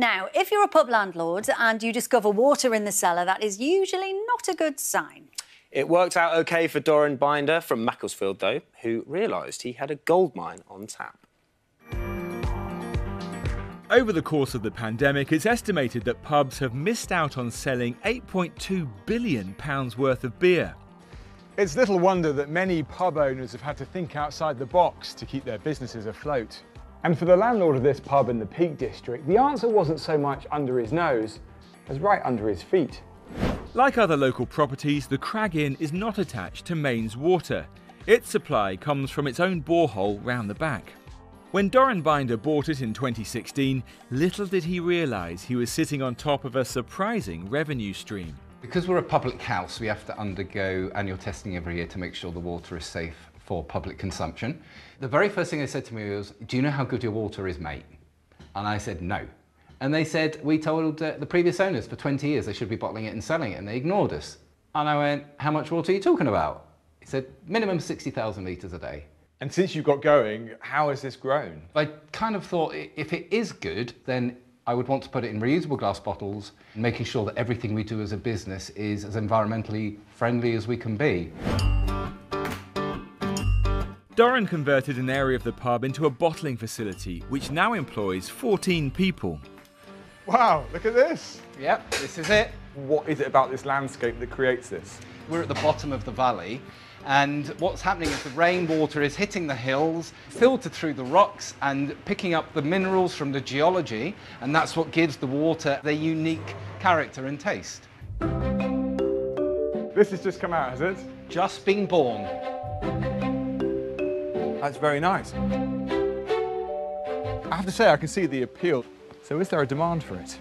Now, if you're a pub landlord and you discover water in the cellar, that is usually not a good sign. It worked out OK for Doran Binder from Macclesfield, though, who realised he had a goldmine on tap. Over the course of the pandemic, it's estimated that pubs have missed out on selling £8.2 billion worth of beer. It's little wonder that many pub owners have had to think outside the box to keep their businesses afloat. And for the landlord of this pub in the Peak District, the answer wasn't so much under his nose as right under his feet. Like other local properties, the Crag Inn is not attached to mains water. Its supply comes from its own borehole round the back. When Doran Binder bought it in 2016, little did he realise he was sitting on top of a surprising revenue stream. Because we're a public house, we have to undergo annual testing every year to make sure the water is safe for public consumption. The very first thing they said to me was, "Do you know how good your water is, mate?" And I said, "No." And they said, "We told the previous owners for 20 years they should be bottling it and selling it," and they ignored us. And I went, "How much water are you talking about?" He said, "Minimum 60,000 litres a day." And since you got going, how has this grown? I kind of thought if it is good, then I would want to put it in reusable glass bottles, making sure that everything we do as a business is as environmentally friendly as we can be. Doran converted an area of the pub into a bottling facility, which now employs 14 people. Wow, look at this. Yep, this is it. What is it about this landscape that creates this? We're at the bottom of the valley, and what's happening is the rainwater is hitting the hills, filtered through the rocks and picking up the minerals from the geology, and that's what gives the water their unique character and taste. This has just come out, has it? Just been born. That's very nice. I have to say, I can see the appeal. So is there a demand for it?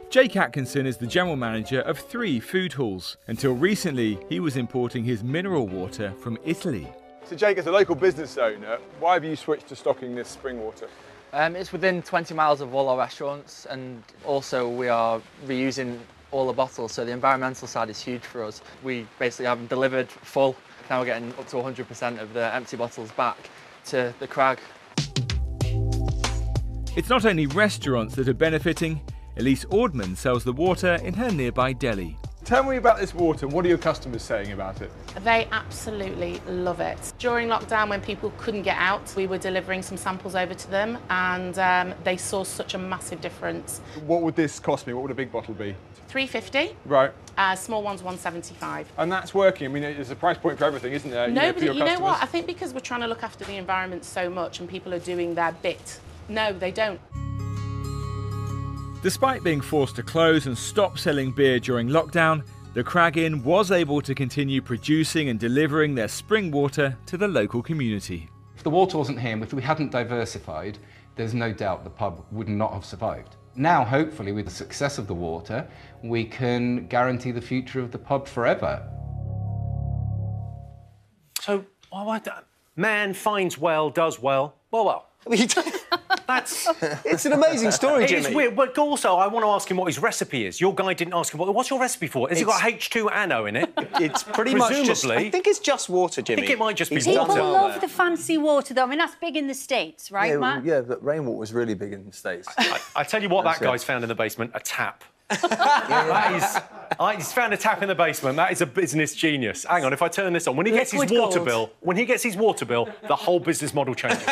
Jake Atkinson is the general manager of 3 food halls. Until recently, he was importing his mineral water from Italy. So Jake, as a local business owner, why have you switched to stocking this spring water? It's within 20 miles of all our restaurants, and also we are reusing all the bottles, so the environmental side is huge for us. We basically have them delivered full. Now we're getting up to 100% of the empty bottles back to the Crag. It's not only restaurants that are benefiting. Elise Ordman sells the water in her nearby deli. Tell me about this water. What are your customers saying about it? They absolutely love it. During lockdown, when people couldn't get out, we were delivering some samples over to them, and they saw such a massive difference. What would this cost me? What would a big bottle be? £3.50. Right. Small ones £1.75. And that's working. I mean, there's a price point for everything, isn't there? No, but you you know what? I think because we're trying to look after the environment so much and people are doing their bit. No, they don't. Despite being forced to close and stop selling beer during lockdown, the Crag Inn was able to continue producing and delivering their spring water to the local community. If the water wasn't here, and if we hadn't diversified, there's no doubt the pub would not have survived. Now, hopefully, with the success of the water, we can guarantee the future of the pub forever. So, man finds well, does well. Well. It's an amazing story, Jimmy. It's weird, but also I want to ask him what his recipe is. Your guy didn't ask him, what's your recipe for? Has it got H2 anno in it? It's pretty much just... I think it's just water, Jimmy. I think it might just be People water. love the fancy water, though. I mean, that's big in the States, right, Matt? Yeah, but rainwater was really big in the States. I tell you what that guy's found in the basement, a tap. He's found a tap in the basement. That is a business genius. Hang on, if I turn this on, when he gets his water bill, the whole business model changes.